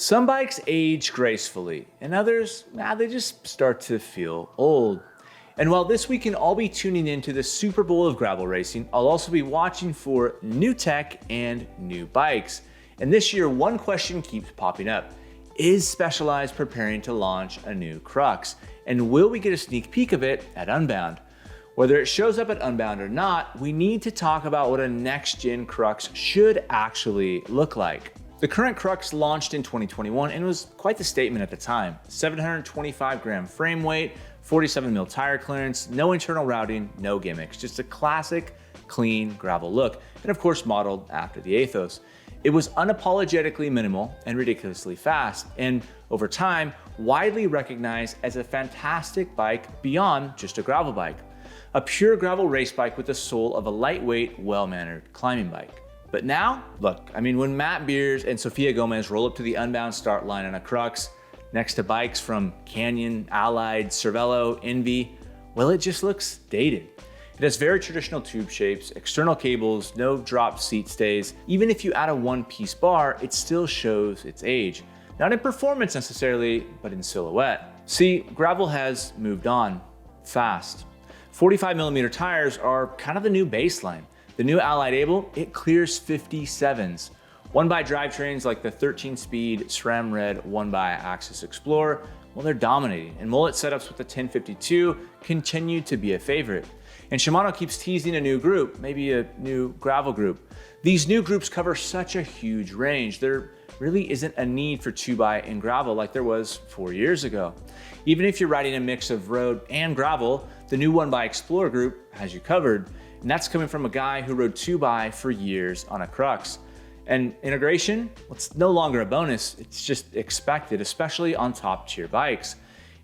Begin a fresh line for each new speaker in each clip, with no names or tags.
Some bikes age gracefully, and others, they just start to feel old. And while this week can all be tuning into the Super Bowl of gravel racing, I'll also be watching for new tech and new bikes. And this year, one question keeps popping up. Is Specialized preparing to launch a new Crux? And will we get a sneak peek of it at Unbound? Whether it shows up at Unbound or not, we need to talk about what a next-gen Crux should actually look like. The current Crux launched in 2021 and was quite the statement at the time. 725 gram frame weight, 47 mil tire clearance, no internal routing, no gimmicks, just a classic, clean gravel look, and of course modeled after the Athos. It was unapologetically minimal and ridiculously fast, and over time, widely recognized as a fantastic bike beyond just a gravel bike. A pure gravel race bike with the soul of a lightweight, well-mannered climbing bike. But now, look, when Matt Beers and Sofia Gomez roll up to the Unbound start line on a Crux, next to bikes from Canyon, Allied, Cervelo, Enve, well, it just looks dated. It has very traditional tube shapes, external cables, no drop seat stays. Even if you add a one-piece bar, it still shows its age. Not in performance necessarily, but in silhouette. See, gravel has moved on fast. 45mm tires are kind of the new baseline. The new Allied Able, it clears 57s. One-by drivetrains like the 13-speed SRAM Red 1x-Axis Explorer, well, they're dominating, and mullet setups with the 1052 continue to be a favorite. And Shimano keeps teasing a new group, maybe a new gravel group. These new groups cover such a huge range. There really isn't a need for 2x in gravel like there was 4 years ago. Even if you're riding a mix of road and gravel, the new 1x Explorer group has you covered. And that's coming from a guy who rode 2x for years on a Crux. And integration, well, it's no longer a bonus, it's just expected, especially on top tier bikes.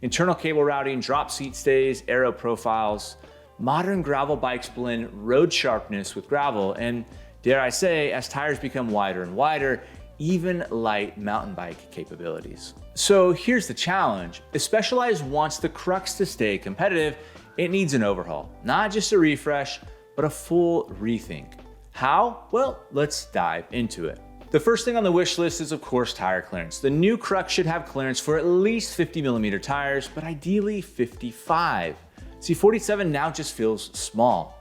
Internal cable routing, drop seat stays, aero profiles. Modern gravel bikes blend road sharpness with gravel, and dare I say, as tires become wider and wider, even light mountain bike capabilities. So here's the challenge. If Specialized wants the Crux to stay competitive, it needs an overhaul. Not just a refresh, but a full rethink. How? Well, let's dive into it. The first thing on the wish list is, of course, tire clearance. The new Crux should have clearance for at least 50mm tires, but ideally 55. See, 47 now just feels small.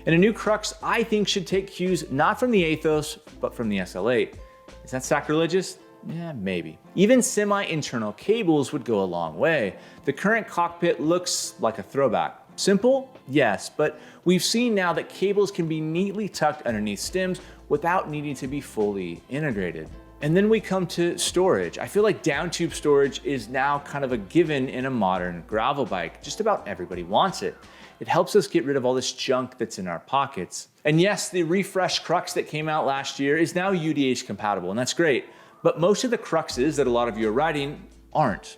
And a new Crux, I think, should take cues not from the Athos, but from the SL8. Is that sacrilegious? Yeah, maybe. Even semi-internal cables would go a long way. The current cockpit looks like a throwback. Simple? Yes, but we've seen now that cables can be neatly tucked underneath stems without needing to be fully integrated. And then we come to storage. I feel like down tube storage is now kind of a given in a modern gravel bike. Just about everybody wants it. It helps us get rid of all this junk that's in our pockets. And yes, the refreshed Crux that came out last year is now UDH compatible, and that's great. But most of the Cruxes that a lot of you are riding aren't.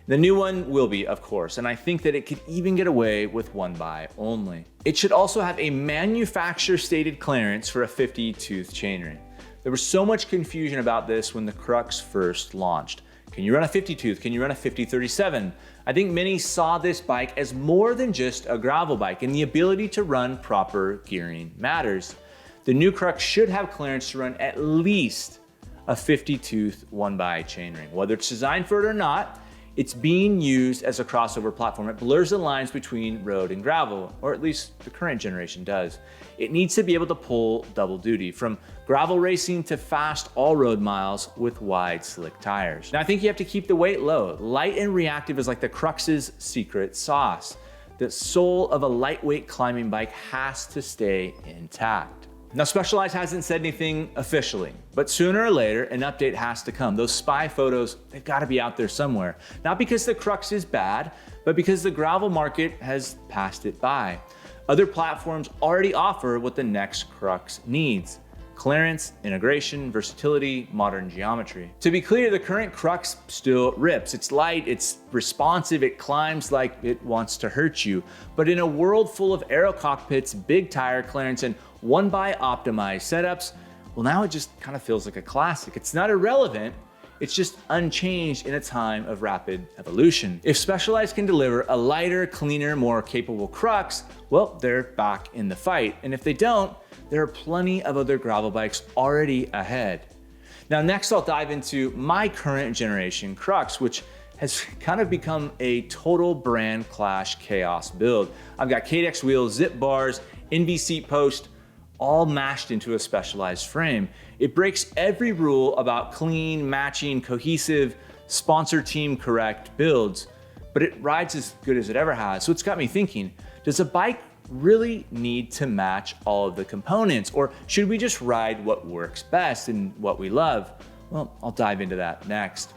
The new one will be, of course, and I think that it could even get away with 1x only. It should also have a manufacturer stated clearance for a 50-tooth chainring. There was so much confusion about this when the Crux first launched. Can you run a 50-tooth? Can you run a 50-37? I think many saw this bike as more than just a gravel bike, and the ability to run proper gearing matters. The new Crux should have clearance to run at least a 50-tooth 1x chainring. Whether it's designed for it or not, it's being used as a crossover platform. It blurs the lines between road and gravel, or at least the current generation does. It needs to be able to pull double duty, from gravel racing to fast all-road miles with wide, slick tires. Now, I think you have to keep the weight low. Light and reactive is like the Crux's secret sauce. The soul of a lightweight climbing bike has to stay intact. Now, Specialized hasn't said anything officially, but sooner or later, an update has to come. Those spy photos, they've got to be out there somewhere. Not because the Crux is bad, but because the gravel market has passed it by. Other platforms already offer what the next Crux needs: clearance, integration, versatility, modern geometry. To be clear, the current Crux still rips. It's light, it's responsive, it climbs like it wants to hurt you. But in a world full of aero cockpits, big tire clearance, and 1x optimized setups, well, now it just kind of feels like a classic. It's not irrelevant, it's just unchanged in a time of rapid evolution. If Specialized can deliver a lighter, cleaner, more capable Crux, well, they're back in the fight. And if they don't, there are plenty of other gravel bikes already ahead. Now, next I'll dive into my current generation Crux, which has kind of become a total brand clash chaos build. I've got Cadex wheels, Zipp bars, Enve seat post, all mashed into a specialized frame. It breaks every rule about clean, matching, cohesive, sponsor team correct builds, but it rides as good as it ever has. So it's got me thinking, does a bike really need to match all of the components, or should we just ride what works best and what we love? Well, I'll dive into that next.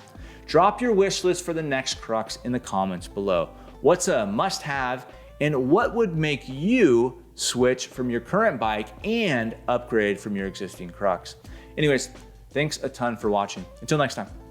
Drop your wish list for the next Crux in the comments below. What's a must-have, and what would make you switch from your current bike and upgrade from your existing Crux? Anyways, thanks a ton for watching. Until next time.